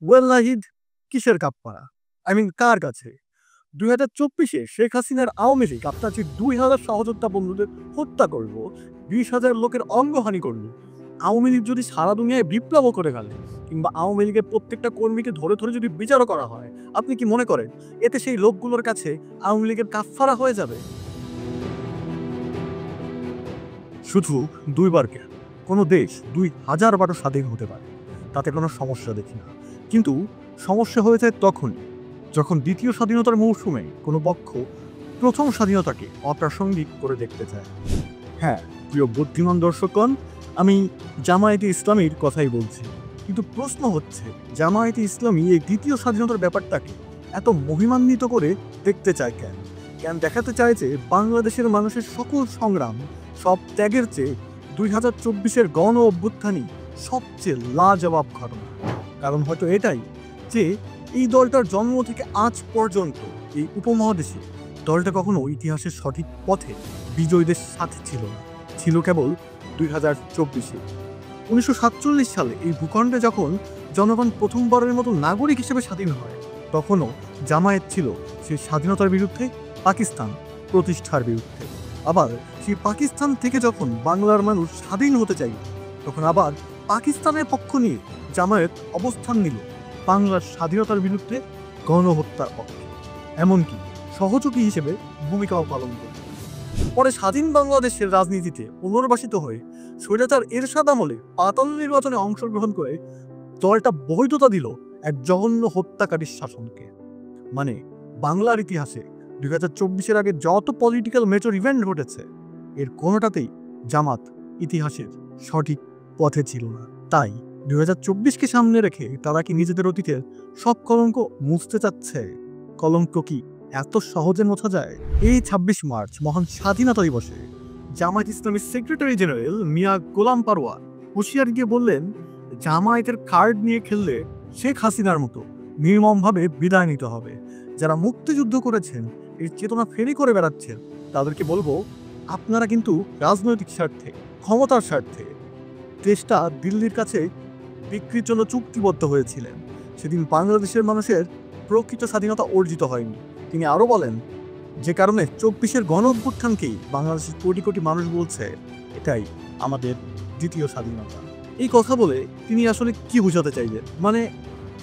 Well Nahid, কিসের কাপ্পারা? কার কাছে? 2024-এ শেখ হাসিনার আওয়ামী লীগ আপনার যে 2000 সহযোদ্ধা বন্ধুদের হত্যা করলো, 20,000 লোকের অঙ্গহানি করলো। আওয়ামী লীগ যদি সারা দুনিয়ায় বিপ্লবও করে ফেলে, কিংবা আওয়ামী লীগের প্রত্যেকটা কর্মীকে ধরে ধরে যদি বিচারও করা হয়, আপনি কি মনে করেন এতে সেই লোকগুলোর কাছে আওয়ামী লীগের কাফফারা হয়ে যাবে? শুধু দুইবার কেন, কোনো দেশ 2000 বারও স্বাধীন হতে পারে, তাতে কোনো সমস্যা দেখি না। কিন্তু সমস্যা হয়ে যায় তখনই যখন দ্বিতীয় স্বাধীনতার মৌসুমে কোনো পক্ষ প্রথম স্বাধীনতাকে অপ্রাসঙ্গিক করে দেখতে চায়। হ্যাঁ, প্রিয় বুদ্ধিমান দর্শকগণ, আমি জামায়াতে ইসলামীর কথাই বলছি। কিন্তু প্রশ্ন হচ্ছে, জামায়াতে ইসলামী এই দ্বিতীয় স্বাধীনতার ব্যাপারটাকে এত মহিমান্বিত করে দেখতে চায় কেন? কেন দেখাতে চায় যে বাংলাদেশের মানুষের সকল সংগ্রাম, সব ত্যাগের চেয়ে 2024-এর গণ অভ্যুত্থানই সবচেয়ে লাজবাব ঘটনা? কারণ হয়তো এটাই যে এই দলটার জন্ম থেকে আজ পর্যন্ত এই উপমহাদেশে দলটা কখনো ইতিহাসের সঠিক পথে বিজয়ীদের সাথে ছিল না, ছিল কেবল 2024-এ। 1947 সালে এই ভূখণ্ডে যখন জনগণ প্রথমবারের মতো নাগরিক হিসেবে স্বাধীন হয়, তখনও জামায়াত ছিল সেই স্বাধীনতার বিরুদ্ধে, পাকিস্তান প্রতিষ্ঠার বিরুদ্ধে। আবার সেই পাকিস্তান থেকে যখন বাংলার মানুষ স্বাধীন হতে চাই, তখন আবার পাকিস্তানের পক্ষ নিয়ে জামায়াত অবস্থান নিল বাংলার স্বাধীনতার বিরুদ্ধে, গণহত্যার পক্ষে, এমনকি সহযোগী হিসেবে ভূমিকাও পালন করল। পরে স্বাধীন বাংলাদেশের রাজনীতিতে পুনর্বাসিত হয়ে স্বৈরাচার এরশাদ আমলে পাতাল নির্বাচনে অংশগ্রহণ করে দলটা বৈধতা দিল এক জঘন্য হত্যাকারীর শাসনকে। মানে, বাংলার ইতিহাসে 2024-এর আগে যত পলিটিক্যাল মেজর ইভেন্ট ঘটেছে, এর কোনোটাতেই জামাত ইতিহাসের সঠিক পথে ছিল না। তাই 2024-কে সামনে রেখে তারা কি নিজেদের অতীতের সব কলঙ্ক মুছতে চাচ্ছে? কলঙ্ক কি এত সহজে মোছা যায়? এই 26 মার্চ মহান স্বাধীনতা দিবসে জামায়াত ইসলামীর সেক্রেটারি জেনারেল মিয়া গোলাম পারওয়ার হুঁশিয়ারি দিয়ে বললেন, জামায়াতের কার্ড নিয়ে খেললে শেখ হাসিনার মতো নির্মমভাবে বিদায় নিতে হবে। যারা মুক্তিযুদ্ধ করেছেন, এই চেতনা ফেরি করে বেড়াচ্ছেন, তাদেরকে বলবো, আপনারা কিন্তু রাজনৈতিক স্বার্থে, ক্ষমতার স্বার্থে দেশটা দিল্লির কাছে বিক্রির জন্য চুক্তিবদ্ধ হয়েছিলেন। সেদিন বাংলাদেশের মানুষের প্রকৃত স্বাধীনতা অর্জিত হয়নি। তিনি আরও বলেন, যে কারণে 24-এর গণ অভ্যুত্থানকেই বাংলাদেশের কোটি কোটি মানুষ বলছে এটাই আমাদের দ্বিতীয় স্বাধীনতা। এই কথা বলে তিনি আসলে কি বোঝাতে চাইলেন? মানে,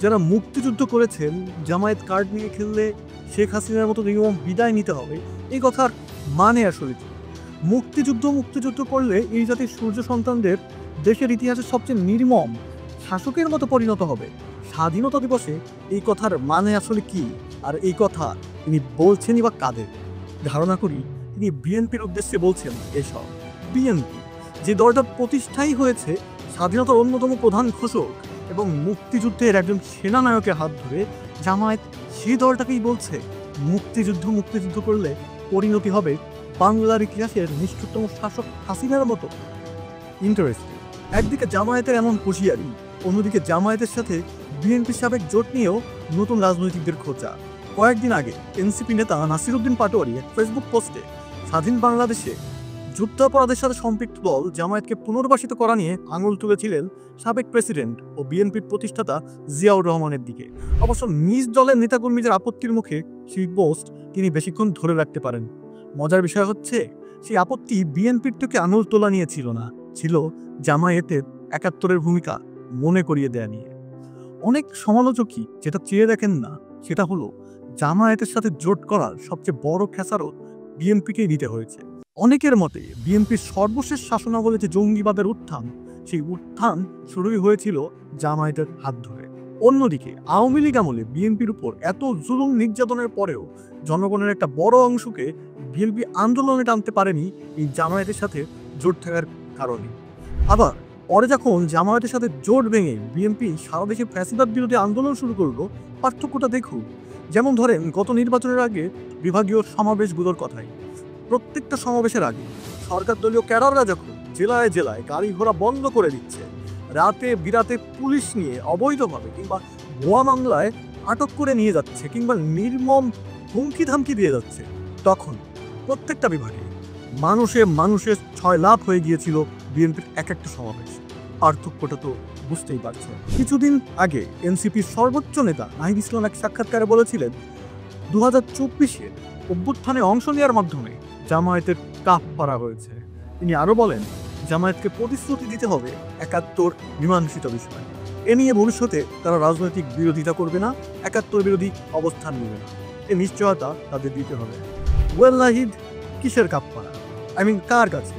যারা মুক্তিযুদ্ধ করেছেন, জামায়াত কার্ড নিয়ে খেললে শেখ হাসিনার মতো নিয়ম বিদায় নিতে হবে, এই কথার মানে আসলে কি? মুক্তিযুদ্ধ করলে এই জাতির সূর্য সন্তানদের দেশের ইতিহাসে সবচেয়ে নির্মম শাসকের মতো পরিণত হবে। স্বাধীনতা দিবসে এই কথার মানে আসলে কি? আর এই কথা তিনি বলছেনই বা কাদের? ধারণা করি তিনি বিএনপির উদ্দেশ্যে বলছেন এসব। বিএনপি, যে দলটার প্রতিষ্ঠাই হয়েছে স্বাধীনতার অন্যতম প্রধান ঘোষক এবং মুক্তিযুদ্ধের একজন সেনানায়কের হাত ধরে, জামায়াত সেই দলটাকেই বলছে মুক্তিযুদ্ধ করলে পরিণতি হবে বাংলার ইতিহাসের নিষ্ঠুরতম শাসক হাসিনার মতো। ইন্টারেস্টিং। একদিকে জামায়াতের এমন হুঁশিয়ারি, অন্যদিকে জামায়াতের সাথে বিএনপির সাবেক জোট নিয়েও নতুন রাজনৈতিকদের খোঁজা। কয়েকদিন আগে এনসিপি নেতা নাসির উদ্দিন পাটোয়ারি এক ফেসবুক পোস্টে স্বাধীন বাংলাদেশে যুদ্ধাপরাধের সাথে সম্পৃক্ত দল জামায়াতকে পুনর্বাসিত করা নিয়ে আঙুল তুলেছিলেন সাবেক প্রেসিডেন্ট ও বিএনপির প্রতিষ্ঠাতা জিয়াউর রহমানের দিকে। অবশ্য নিজ দলের নেতাকর্মীদের আপত্তির মুখে সেই পোস্ট তিনি বেশিক্ষণ ধরে রাখতে পারেন। মজার বিষয় হচ্ছে, সেই আপত্তি বিএনপির থেকে আঙুল তোলা নিয়ে ছিল না, ছিল জামায়াতের 71-এর ভূমিকা মনে করিয়ে দেয়া নিয়ে। অনেক সমালোচকই যেটা চেয়ে দেখেন না, সেটা হলো জামায়াতের সাথে জোট করার সবচেয়ে বড় খেসারত বিএনপিকেই দিতে হয়েছে। অনেকের মতে বিএনপির সর্বশেষ শাসনামলে যে জঙ্গিবাদের উত্থান, সেই উত্থান শুরুই হয়েছিল জামায়াতের হাত ধরে। অন্যদিকে আওয়ামী লীগ আমলে বিএনপির উপর এত জুলুম নির্যাতনের পরেও জনগণের একটা বড় অংশকে বিএনপি আন্দোলনে টানতে পারেনি এই জামায়াতের সাথে জোট থাকার কারণে। আবার পরে যখন জামায়াতের সাথে জোট ভেঙে বিএনপি সারা দেশে ফ্যাসিবাদ বিরোধী আন্দোলন শুরু করলো, পার্থক্যটা দেখুন। যেমন ধরেন, গত নির্বাচনের আগে বিভাগীয় সমাবেশগুলোর কথাই। প্রত্যেকটা সমাবেশের আগে সরকার দলীয় ক্যাডাররা যখন জেলায় জেলায় গাড়ি ঘোড়া বন্ধ করে দিচ্ছে, রাতে বিরাতে পুলিশ নিয়ে অবৈধভাবে কিংবা ভুয়া মামলায় আটক করে নিয়ে যাচ্ছে, কিংবা নির্মম হুমকি ধামকি দিয়ে যাচ্ছে, তখন প্রত্যেকটা বিভাগে মানুষের ছয় লাভ হয়ে গিয়েছিল বিএনপির এক একটা সমাবেশ। পার্থক্যটা তো বুঝতেই পারছেন। কিছুদিন আগে এনসিপির সর্বোচ্চ নেতা নাহিদ ইসলাম এক সাক্ষাৎকারে বলেছিলেন 2024-এ অভ্যুত্থানে অংশ নেওয়ার মাধ্যমে জামায়াতের কাপ পাড়া হয়েছে। তিনি আরো বলেন, জামায়াতকে প্রতিশ্রুতি দিতে হবে ৭১ মীমাংসিত বিষয়। এ নিয়ে ভবিষ্যতে তারা রাজনৈতিক বিরোধিতা করবে না, ৭১ বিরোধী অবস্থান নেবে না। এ নিশ্চয়তা তাদের দিতে হবে। ওয়েল নাহিদ, কিসের কাপ পাড়া? কার কাছে?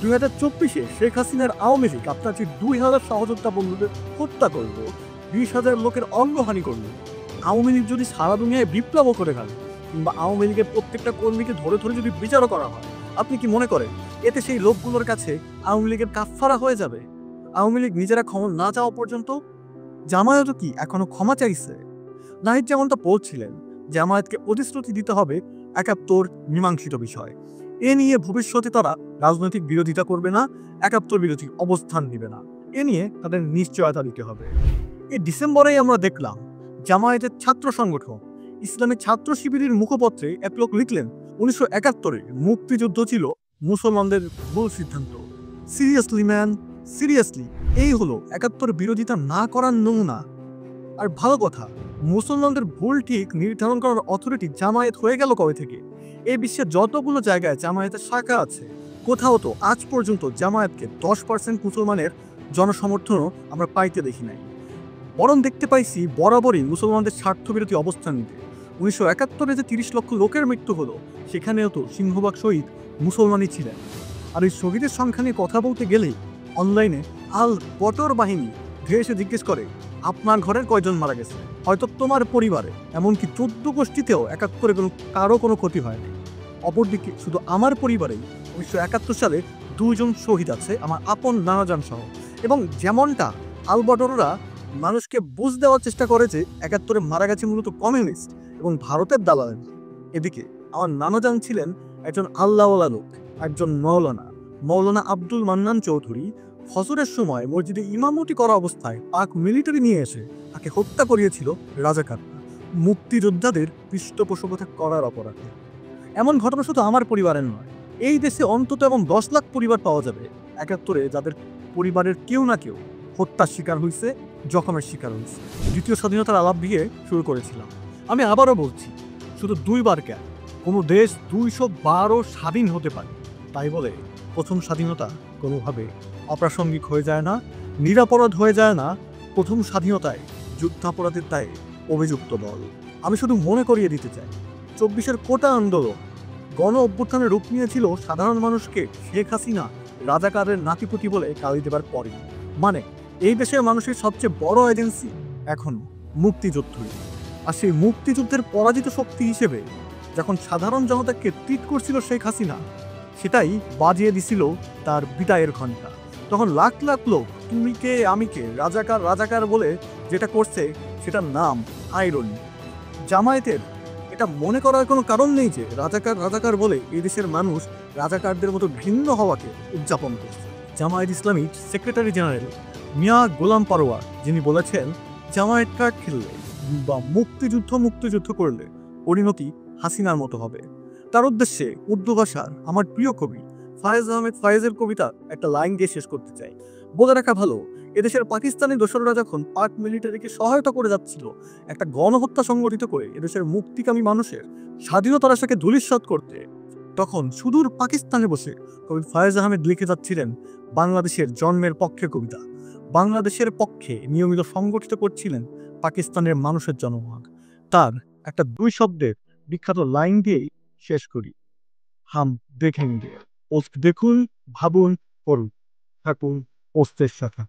2024-এ শেখ হাসিনার আওয়ামী লীগ আপনার যে 2000 সহযোদ্ধা বন্ধুদের হত্যা করল, 20,000 লোকের অঙ্গহানি করল। আওয়ামী লীগ যদি সারা দুনিয়ায় বিপ্লবও করে ফেলে, কিংবা আওয়ামী লীগের প্রত্যেকটা কর্মীকে ধরে ধরে যদি বিচারও করা হয়, আপনি কি মনে করেন এতে সেই লোকগুলোর কাছে আওয়ামী লীগের কাফফারা হয়ে যাবে? আওয়ামী লীগ নিজেরা ক্ষমা না চাওয়া পর্যন্ত জামায়াত কি এখনো ক্ষমা চাইছে? নাহিদ যেমনটা বলছিলেন, জামায়াতকে প্রতিশ্রুতি দিতে হবে ৭১ মীমাংসিত বিষয়। এ নিয়ে ভবিষ্যতে তারা রাজনৈতিক বিরোধিতা করবে না, ৭১ বিরোধী অবস্থান নেবে না। এ নিয়ে তাদের নিশ্চয়তা দিতে হবে। এই ডিসেম্বরেই আমরা দেখলাম জামায়াতের ছাত্র সংগঠন ইসলামী ছাত্র শিবিরের মুখপত্রে এক লোক লিখলেন, 19৭১-এ মুক্তিযুদ্ধ ছিল মুসলমানদের ভুল সিদ্ধান্ত। Seriously man, seriously? এই হলো ৭১ বিরোধিতা না করার নমুনা। আর ভালো কথা, মুসলমানদের ভুল ঠিক নির্ধারণ করার অথরিটি জামায়াত হয়ে গেল কবে থেকে? এই বিশ্বের যতগুলো জায়গায় জামায়াতের শাখা আছে, কোথাও তো আজ পর্যন্ত জামায়াতকে 10% মুসলমানের জনসমর্থনও আমরা পাইতে দেখি নাই। বরং দেখতে পাইছি বরাবরই মুসলমানদের স্বার্থবিরোধী অবস্থান নিতে। 19৭১-এ যে 30 লক্ষ লোকের মৃত্যু হলো, সেখানেও তো সিংহভাগ শহীদ মুসলমানই ছিলেন। আর এই শহীদের সংখ্যা নিয়ে কথা বলতে গেলেই অনলাইনে আল বটর বাহিনী ধেয়ে এসে জিজ্ঞেস করে, আপনার ঘরের কয়জন মারা গেছে? হয়তো তোমার পরিবারে, এমনকি 14 গোষ্ঠীতেও ৭১-এ কারো কোনো ক্ষতি হয়নি। অপরদিকে শুধু আমার পরিবারেই 19৭১ সালে 2 জন শহীদ আছে, আমার আপন নানাজান সহ। এবং যেমনটা আল বটররা মানুষকে বুঝ দেওয়ার চেষ্টা করে যে ৭১-এ মারা গেছে মূলত কমিউনিস্ট এবং ভারতের দালালেরা, এদিকে আমার নানাজান ছিলেন একজন আল্লাহওয়ালা লোক, একজন মৌলানা আব্দুল মান্নান চৌধুরী। ফজরের সময় মসজিদে ইমামতি করা অবস্থায় পাক মিলিটারি নিয়ে এসে তাকে হত্যা করিয়েছিল রাজাকাররা, মুক্তিযোদ্ধাদের পৃষ্ঠপোষকতা করার অপরাধে। এমন ঘটনা শুধু আমার পরিবারের নয়, এই দেশে অন্তত এবং 10 লাখ পরিবার পাওয়া যাবে ৭১-এ যাদের পরিবারের কেউ না কেউ হত্যার শিকার হয়েছে, জখমের শিকার হয়েছে। দ্বিতীয় স্বাধীনতার আলাপ দিয়ে শুরু করেছিলাম। আমি আবারও বলছি, শুধু 2 বার কেন, কোনো দেশ 212 স্বাধীন হতে পারে তাই বলে প্রথম স্বাধীনতা কোনোভাবে অপ্রাসঙ্গিক হয়ে যায় না, নিরাপরাধ হয়ে যায় না। প্রথম স্বাধীনতায় যুদ্ধাপরাধের দায়ে অভিযুক্ত দল। আমি শুধু মনে করিয়ে দিতে চাই, 24-এর কোটা আন্দোলন গণ অভ্যুত্থানের রূপ নিয়েছিল সাধারণ মানুষকে শেখ হাসিনা রাজাকারের নাতিপুতি বলে গালি দেবার পরই। মানে এই দেশের মানুষের সবচেয়ে বড় এজেন্সি এখন মুক্তিযুদ্ধই। আর সেই মুক্তিযুদ্ধের পরাজিত শক্তি হিসেবে যখন সাধারণ জনতাকে ট্রিট করছিল শেখ হাসিনা, সেটাই বাজিয়ে দিছিল তার বিদায়ের ঘণ্টা। তখন লাখ লাখ লোক তুমি কে আমি কে, রাজাকার রাজাকার বলে যেটা করছে সেটার নাম আইরনি। জামায়াতের এটা মনে করার কোনো কারণ নেই যে রাজাকার রাজাকার বলে এই দেশের মানুষ রাজাকারদের মতো ভিন্ন হওয়াকে উদযাপন করছে। জামায়াত ইসলামীর সেক্রেটারি জেনারেল মিয়া গোলাম পারোয়ার যিনি বলেছেন, জামায়াত কার্ড খেললে বা মুক্তিযুদ্ধ করলে পরিণতি হাসিনার মতো হবে। তার উদ্দেশ্যে উর্দু ভাষার আমার প্রিয় কবি ফায়েজ আহমেদ ফায়েজের কবিতা একটা লাইন দিয়ে শেষ করতে চাই। বলে রাখা ভালো, এদেশের পাকিস্তানি দোসররা যখন পাক মিলিটারিকে সহায়তা করে যাচ্ছিল একটা গণহত্যা সংগঠিত করে এদেশের মুক্তিকামী মানুষের স্বাধীনতার আশাকে ধূলিসাৎ করতে, তখন সুদূর পাকিস্তানে বসে কবি ফায়েজ আহমেদ লিখে যাচ্ছিলেন বাংলাদেশের জন্মের পক্ষে কবিতা। বাংলাদেশের পক্ষে নিয়মিত সংগঠিত করছিলেন পাকিস্তানের মানুষের জনমত। তার একটা 2 শব্দের বিখ্যাত লাইন দিয়েই শেষ করি, হাম দেখেঙ্গে। পোস্ট দেখুন, ভাবুন, পড়ুন, থাকুন পোস্টের সাথে।